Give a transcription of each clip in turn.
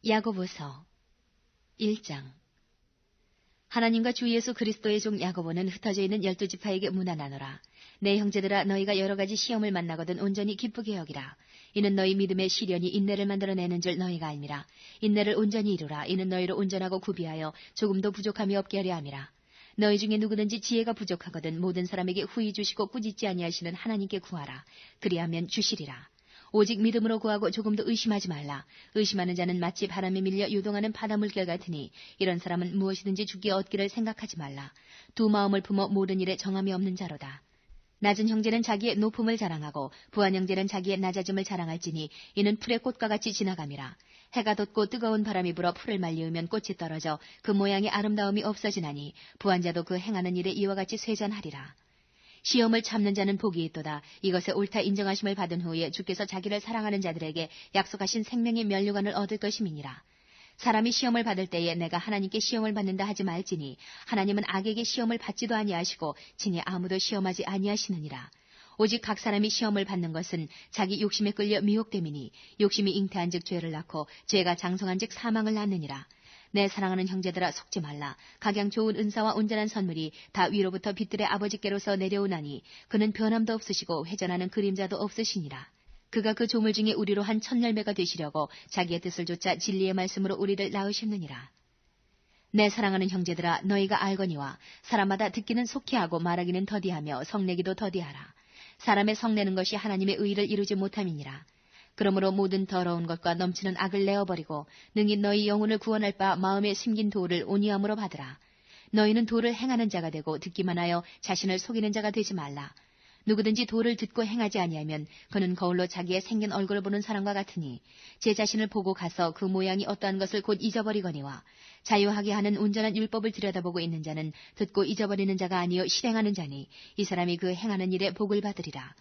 야고보서 1장. 하나님과 주 예수 그리스도의 종 야고보는 흩어져 있는 12지파에게 문안하노라. 내 형제들아, 너희가 여러 가지 시험을 만나거든 온전히 기쁘게 여기라. 이는 너희 믿음의 시련이 인내를 만들어내는 줄 너희가 알미라. 인내를 온전히 이루라. 이는 너희를 온전하고 구비하여 조금도 부족함이 없게 하려 함이라. 너희 중에 누구든지 지혜가 부족하거든 모든 사람에게 후히 주시고 꾸짖지 아니하시는 하나님께 구하라. 그리하면 주시리라. 오직 믿음으로 구하고 조금도 의심하지 말라. 의심하는 자는 마치 바람에 밀려 요동하는 바다 물결 같으니 이런 사람은 무엇이든지 주께 얻기를 생각하지 말라. 두 마음을 품어 모든 일에 정함이 없는 자로다. 낮은 형제는 자기의 높음을 자랑하고 부한 형제는 자기의 낮아짐을 자랑할지니 이는 풀의 꽃과 같이 지나감이라. 해가 돋고 뜨거운 바람이 불어 풀을 말리우면 꽃이 떨어져 그 모양의 아름다움이 없어지나니 부한 자도 그 행하는 일에 이와 같이 쇠잔하리라. 시험을 참는 자는 복이 있도다. 이것에 옳다 인정하심을 받은 후에 주께서 자기를 사랑하는 자들에게 약속하신 생명의 면류관을 얻을 것임이니라. 사람이 시험을 받을 때에 내가 하나님께 시험을 받는다 하지 말지니 하나님은 악에게 시험을 받지도 아니하시고 친히 아무도 시험하지 아니하시느니라. 오직 각 사람이 시험을 받는 것은 자기 욕심에 끌려 미혹됨이니 욕심이 잉태한즉 죄를 낳고 죄가 장성한즉 사망을 낳느니라. 내 사랑하는 형제들아, 속지 말라. 각양 좋은 은사와 온전한 선물이 다 위로부터 빛들의 아버지께로서 내려오나니 그는 변함도 없으시고 회전하는 그림자도 없으시니라. 그가 그 조물 중에 우리로 한 1000열매가 되시려고 자기의 뜻을 좇아 진리의 말씀으로 우리를 낳으셨느니라. 내 사랑하는 형제들아, 너희가 알거니와 사람마다 듣기는 속히 하고 말하기는 더디하며 성내기도 더디하라. 사람의 성내는 것이 하나님의 의를 이루지 못함이니라. 그러므로 모든 더러운 것과 넘치는 악을 내어버리고 능히 너희 영혼을 구원할 바 마음에 심긴 도를 온유함으로 받으라. 너희는 도를 행하는 자가 되고 듣기만 하여 자신을 속이는 자가 되지 말라. 누구든지 도를 듣고 행하지 아니하면 그는 거울로 자기의 생긴 얼굴을 보는 사람과 같으니 제 자신을 보고 가서 그 모양이 어떠한 것을 곧 잊어버리거니와 자유하게 하는 온전한 율법을 들여다보고 있는 자는 듣고 잊어버리는 자가 아니요 실행하는 자니 이 사람이 그 행하는 일에 복을 받으리라.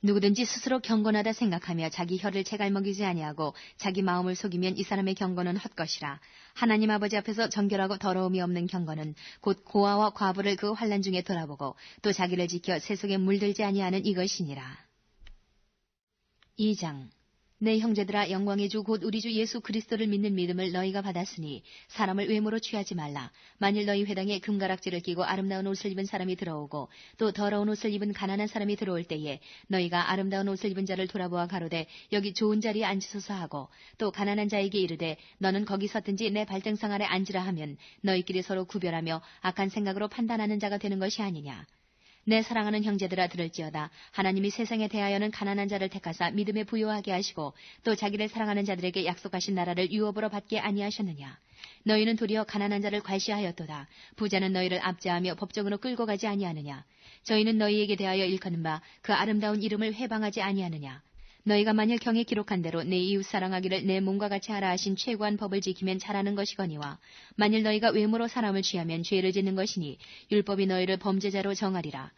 누구든지 스스로 경건하다 생각하며 자기 혀를 채갈먹이지 아니하고 자기 마음을 속이면 이 사람의 경건은 헛것이라. 하나님 아버지 앞에서 정결하고 더러움이 없는 경건은 곧 고아와 과부를 그 환난 중에 돌아보고 또 자기를 지켜 세속에 물들지 아니하는 이것이니라. 2장. 내 형제들아, 영광의 주 곧 우리 주 예수 그리스도를 믿는 믿음을 너희가 받았으니 사람을 외모로 취하지 말라. 만일 너희 회당에 금가락지를 끼고 아름다운 옷을 입은 사람이 들어오고 또 더러운 옷을 입은 가난한 사람이 들어올 때에 너희가 아름다운 옷을 입은 자를 돌아보아 가로되 여기 좋은 자리에 앉으소서 하고 또 가난한 자에게 이르되 너는 거기 섰든지 내 발등상 아래 앉으라 하면 너희끼리 서로 구별하며 악한 생각으로 판단하는 자가 되는 것이 아니냐. 내 사랑하는 형제들아, 들을지어다. 하나님이 세상에 대하여는 가난한 자를 택하사 믿음에 부요하게 하시고 또 자기를 사랑하는 자들에게 약속하신 나라를 유업으로 받게 아니하셨느냐. 너희는 도리어 가난한 자를 괄시하였도다. 부자는 너희를 압제하며 법정으로 끌고 가지 아니하느냐. 저희는 너희에게 대하여 일컫는 바 그 아름다운 이름을 회방하지 아니하느냐. 너희가 만일 경에 기록한 대로 내 이웃 사랑하기를 내 몸과 같이 하라 하신 최고한 법을 지키면 잘하는 것이거니와 만일 너희가 외모로 사람을 취하면 죄를 짓는 것이니 율법이 너희를 범죄자로 정하리라.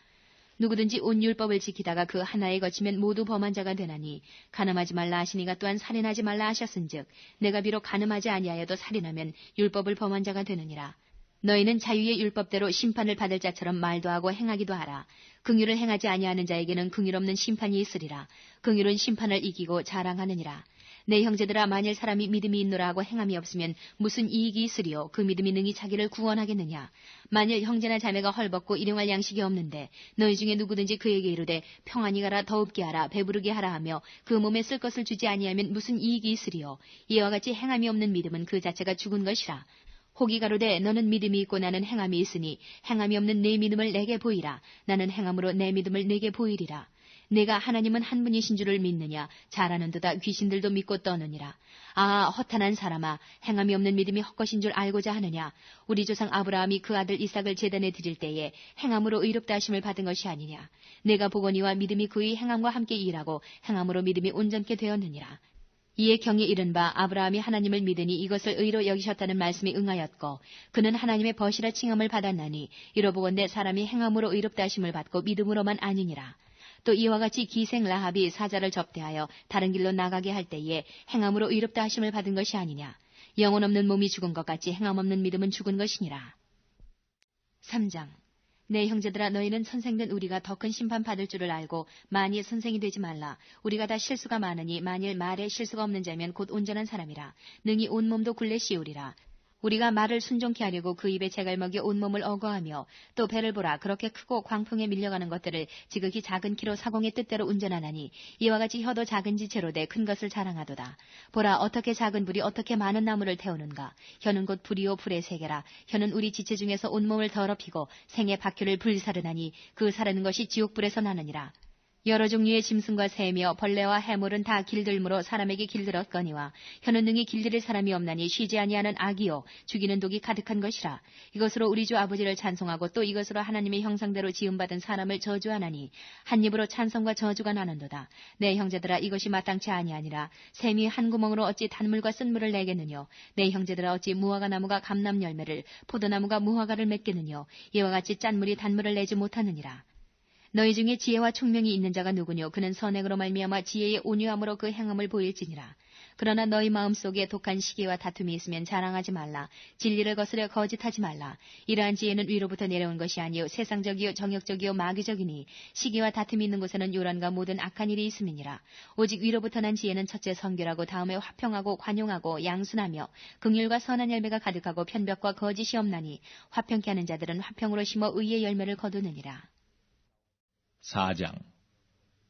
누구든지 온 율법을 지키다가 그 하나에 거치면 모두 범한 자가 되나니 간음하지 말라 하시니가 또한 살인하지 말라 하셨은즉 내가 비록 간음하지 아니하여도 살인하면 율법을 범한 자가 되느니라. 너희는 자유의 율법대로 심판을 받을 자처럼 말도 하고 행하기도 하라. 긍휼을 행하지 아니하는 자에게는 긍휼 없는 심판이 있으리라. 긍휼은 심판을 이기고 자랑하느니라. 내 형제들아, 만일 사람이 믿음이 있노라 하고 행함이 없으면 무슨 이익이 있으리요. 그 믿음이 능히 자기를 구원하겠느냐. 만일 형제나 자매가 헐벗고 일용할 양식이 없는데 너희 중에 누구든지 그에게 이르되 평안히 가라, 더웁게 하라, 배부르게 하라 하며 그 몸에 쓸 것을 주지 아니하면 무슨 이익이 있으리요. 이와 같이 행함이 없는 믿음은 그 자체가 죽은 것이라. 혹이 가로되 너는 믿음이 있고 나는 행함이 있으니 행함이 없는 내 믿음을 내게 보이라. 나는 행함으로 내 믿음을 내게 보이리라. 내가 하나님은 한 분이신 줄을 믿느냐. 잘하는도다 귀신들도 믿고 떠느니라. 아, 허탄한 사람아, 행함이 없는 믿음이 헛것인 줄 알고자 하느냐. 우리 조상 아브라함이 그 아들 이삭을 제단에 드릴 때에 행함으로 의롭다 하심을 받은 것이 아니냐. 내가 보거니와 믿음이 그의 행함과 함께 일하고 행함으로 믿음이 온전케 되었느니라. 이에 경에 이른 바 아브라함이 하나님을 믿으니 이것을 의로 여기셨다는 말씀이 응하였고 그는 하나님의 벗이라 칭함을 받았나니 이로보건대 사람이 행함으로 의롭다 하심을 받고 믿음으로만 아니니라. 또 이와 같이 기생 라합이 사자를 접대하여 다른 길로 나가게 할 때에 행함으로 의롭다 하심을 받은 것이 아니냐. 영혼 없는 몸이 죽은 것 같이 행함 없는 믿음은 죽은 것이니라. 3장. 내 형제들아 너희는 선생된 우리가 더 큰 심판 받을 줄을 알고 만일 선생이 되지 말라. 우리가 다 실수가 많으니 만일 말에 실수가 없는 자면 곧 온전한 사람이라. 능히 온몸도 굴레 씌우리라. 우리가 말을 순종케 하려고 그 입에 재갈 먹여 온몸을 어거하며 또 배를 보라 그렇게 크고 광풍에 밀려가는 것들을 지극히 작은 키로 사공의 뜻대로 운전하나니 이와 같이 혀도 작은 지체로 돼 큰 것을 자랑하도다. 보라 어떻게 작은 불이 어떻게 많은 나무를 태우는가. 혀는 곧 불이요 불의 세계라. 혀는 우리 지체 중에서 온몸을 더럽히고 생의 바퀴를 불사르나니 그 사르는 것이 지옥불에서 나느니라. 여러 종류의 짐승과 새며 벌레와 해물은 다 길들므로 사람에게 길들었거니와 혀는 능히 길들일 사람이 없나니 쉬지 아니하는 악이요 죽이는 독이 가득한 것이라. 이것으로 우리 주 아버지를 찬송하고 또 이것으로 하나님의 형상대로 지음받은 사람을 저주하나니 한 입으로 찬송과 저주가 나는도다. 내 형제들아 이것이 마땅치 아니하니라. 샘이 한 구멍으로 어찌 단물과 쓴물을 내겠느뇨. 내 형제들아 어찌 무화과 나무가 감람 열매를 포도나무가 무화과를 맺겠느뇨. 이와 같이 짠물이 단물을 내지 못하느니라. 너희 중에 지혜와 총명이 있는 자가 누구뇨. 그는 선행으로 말미암아 지혜의 온유함으로 그 행함을 보일지니라. 그러나 너희 마음속에 독한 시기와 다툼이 있으면 자랑하지 말라. 진리를 거스려 거짓하지 말라. 이러한 지혜는 위로부터 내려온 것이 아니요 세상적이요 정욕적이요 마귀적이니 시기와 다툼이 있는 곳에는 요란과 모든 악한 일이 있음이니라. 오직 위로부터 난 지혜는 첫째 성결하고 다음에 화평하고 관용하고 양순하며 긍휼과 선한 열매가 가득하고 편벽과 거짓이 없나니 화평케 하는 자들은 화평으로 심어 의의 열매를 거두느니라. 4장.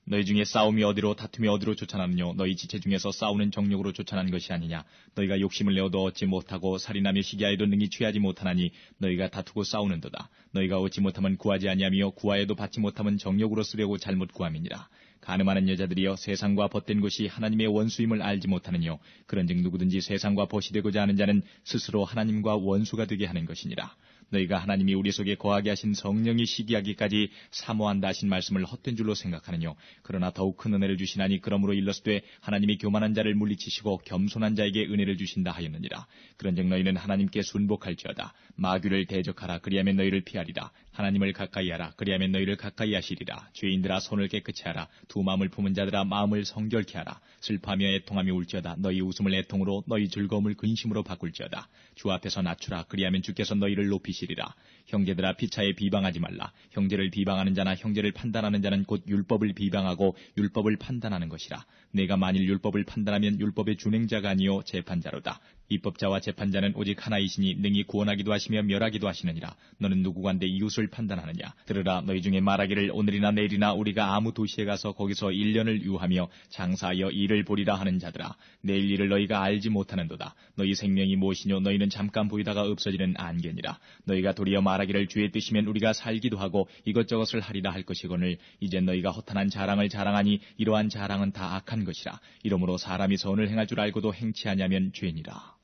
너희 중에 싸움이 어디로 다툼이 어디로 쫓아나느뇨. 너희 지체 중에서 싸우는 정욕으로 쫓아난 것이 아니냐. 너희가 욕심을 내어도 얻지 못하고 살인하며 시기하여도 능히 취하지 못하나니 너희가 다투고 싸우는도다. 너희가 얻지 못하면 구하지 아니하며 구하여도 받지 못하면 정욕으로 쓰려고 잘못 구함이니라. 간음하는 여자들이여 세상과 벗된 것이 하나님의 원수임을 알지 못하느뇨. 그런즉 누구든지 세상과 벗이 되고자 하는 자는 스스로 하나님과 원수가 되게 하는 것이니라. 너희가 하나님이 우리 속에 거하게 하신 성령이 시기하기까지 사모한다 하신 말씀을 헛된 줄로 생각하느뇨. 그러나 더욱 큰 은혜를 주시나니 그러므로 일렀으되 하나님이 교만한 자를 물리치시고 겸손한 자에게 은혜를 주신다 하였느니라. 그런즉 너희는 하나님께 순복할지어다. 마귀를 대적하라. 그리하면 너희를 피하리라. 하나님을 가까이 하라. 그리하면 너희를 가까이 하시리라. 죄인들아 손을 깨끗이 하라. 두 마음을 품은 자들아 마음을 성결케 하라. 슬퍼하며 애통하며 울지어다. 너희 웃음을 애통으로 너희 즐거움을 근심으로 바꿀지어다. 주 앞에서 낮추라. 그리하면 주께서 너희를 높이시리라. 형제들아 피차에 비방하지 말라. 형제를 비방하는 자나 형제를 판단하는 자는 곧 율법을 비방하고 율법을 판단하는 것이라. 내가 만일 율법을 판단하면 율법의 준행자가 아니요 재판자로다. 입법자와 재판자는 오직 하나이시니 능히 구원하기도 하시며 멸하기도 하시느니라. 너는 누구간데 이웃을 판단하느냐. 들으라. 너희 중에 말하기를 오늘이나 내일이나 우리가 아무 도시에 가서 거기서 1년을 유하며 장사하여 일을 보리라 하는 자들아. 내일 일을 너희가 알지 못하는도다. 너희 생명이 무엇이뇨. 너희는 잠깐 보이다가 없어지는 안개니라. 너희가 도리어 말하기를 주의 뜻이면 우리가 살기도 하고 이것저것을 하리라 할 것이거늘 이제 너희가 허탄한 자랑을 자랑하니 이러한 자랑은 다 악한 것이라. 이러므로 사람이 선을 행할 줄 알고도 행치 아니하면 죄니라.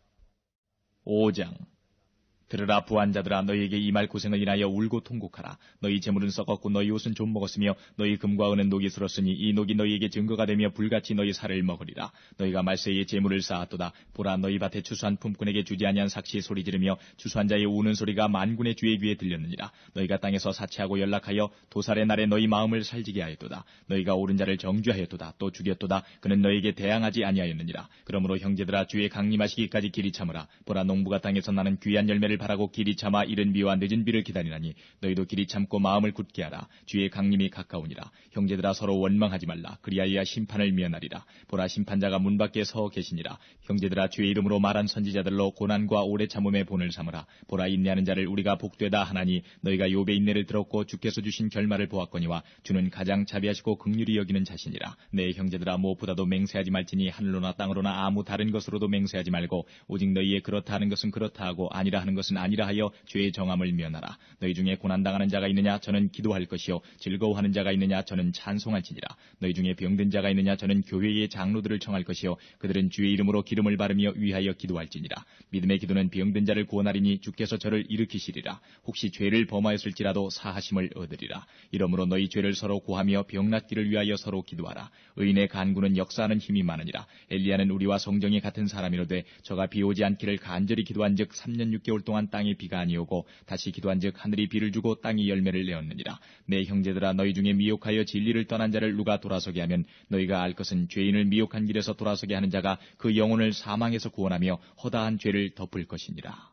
5장. 들으라 부한자들아 너희에게 이 말 고생을 인하여 울고 통곡하라. 너희 재물은 썩었고 너희 옷은 좀 먹었으며 너희 금과 은은 녹이 슬었으니 이 녹이 너희에게 증거가 되며 불같이 너희 살을 먹으리라. 너희가 말세에 재물을 쌓았도다. 보라 너희 밭에 추수한 품꾼에게 주지 아니한 삭시 소리 지르며 추수한 자의 우는 소리가 만군의 주의 귀에 들렸느니라. 너희가 땅에서 사치하고 연락하여 도살의 날에 너희 마음을 살지게 하였도다. 너희가 옳은 자를 정죄하였도다. 또 죽였도다. 그는 너희에게 대항하지 아니하였느니라. 그러므로 형제들아 주의 강림하시기까지 길이 참으라. 보라 농부가 땅에서 나는 귀한 열매를 바라고 길이 참아 이른 비와 늦은 비를 기다리나니 너희도 길이 참고 마음을 굳게 하라. 주의 강림이 가까우니라. 형제들아 서로 원망하지 말라. 그리하여 심판을 면하리라. 보라 심판자가 문 밖에 서 계시니라. 형제들아 주의 이름으로 말한 선지자들로 고난과 오래 참음의 본을 삼으라. 보라 인내하는 자를 우리가 복되다 하나니 너희가 욥의 인내를 들었고 주께서 주신 결말을 보았거니와 주는 가장 자비하시고 긍휼히 여기는 자신이라. 내 형제들아 무엇보다도 맹세하지 말지니 하늘로나 땅으로나 아무 다른 것으로도 맹세하지 말고 오직 너희의 그렇다 하는 것은 그렇다 하고 아니라 하는 것은 아니라 하여 죄의 정함을 면하라. 너희 중에 고난당하는 자가 있느냐 저는 기도할 것이요 즐거워하는 자가 있느냐 저는 찬송할지니라. 너희 중에 병든 자가 있느냐 저는 교회의 장로들을 청할 것이요 그들은 주의 이름으로 기름을 바르며 위하여 기도할지니라. 믿음의 기도는 병든 자를 구원하리니 주께서 저를 일으키시리라. 혹시 죄를 범하였을지라도 사하심을 얻으리라. 이러므로 너희 죄를 서로 고하며 병 낫기를 위하여 서로 기도하라. 의인의 간구는 역사하는 힘이 많으니라. 엘리야는 우리와 성정이 같은 사람이로되 저가 비 오지 않기를 간절히 기도한즉 3년 6개월 동안 땅에 비가 아니오고 다시 기도한즉 하늘이 비를 주고 땅이 열매를 내었느니라. 내 형제들아 너희 중에 미혹하여 진리를 떠난 자를 누가 돌아서게 하면 너희가 알 것은 죄인을 미혹한 길에서 돌아서게 하는 자가 그 영혼을 사망에서 구원하며 허다한 죄를 덮을 것이니라.